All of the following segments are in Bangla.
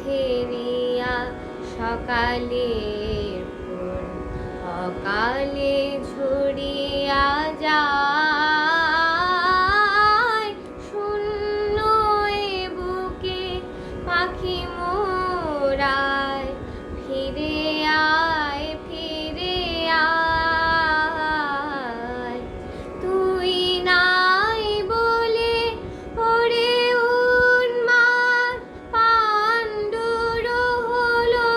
হেরিয়া সকালের ফুল অকালে ঝরিয়া যায়। শূন্য এ বুকে পাখি মোরায়, ফিরে আয়, ফিরে আয়। তুই নাই বলে ওরে উন্মাদ পাণ্ডুর হলো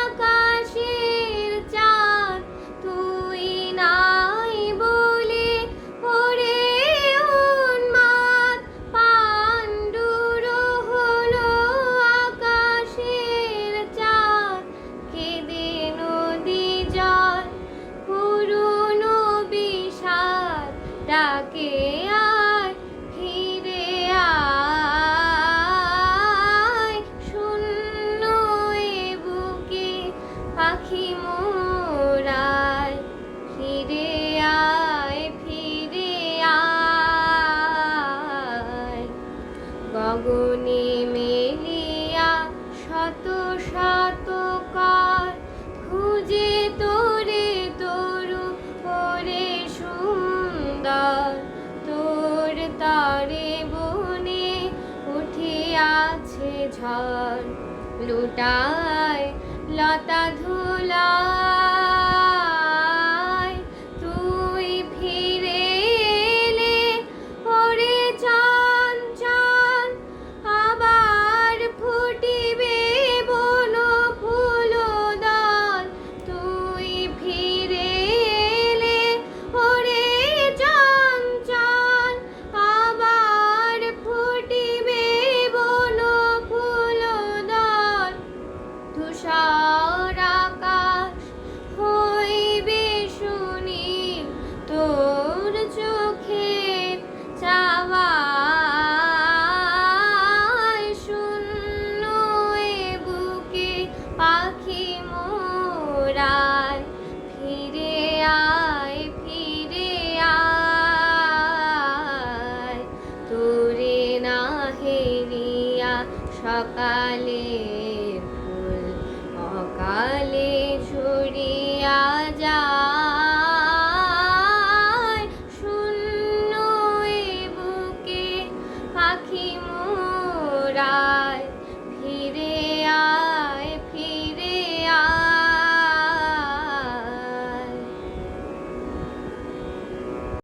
আকাশের চাঁদ। তুই নাই বলে ওরে উন্মাদ পাণ্ডুর হলো আকাশের চাঁদ। কেঁদে নদী জল পুরনো বিষাদ ডাকে আয়, ফিরে আয়। শূন্য এ বুকে পাখি মোরায়, ফিরে আয়, ফিরে আয়। গগনে মেলিয়া শত শত কর খুঁজে তোরে তরু ওরে সুন্দর। তোর তরে বনে উঠিয়াছে ঝড়, লুটায় লতা ধুলায়। তুই ফিরে এলে ওরে চঞ্চল, আবার ফুটিবে বন ফুল দল। তুই ফিরে এলে ওরে চঞ্চল, আবার ফুটিবে বন ফুল দল। ধূসর আকাশ হইবে সুনীল তোর চোখের চাওয়ায়। শূন্য এ বুকে পাখি মোরায়, ফিরে আয়, ফিরে আয়। তোরে না হেরিয়া সকালের ফুল অকালে ঝরিয়া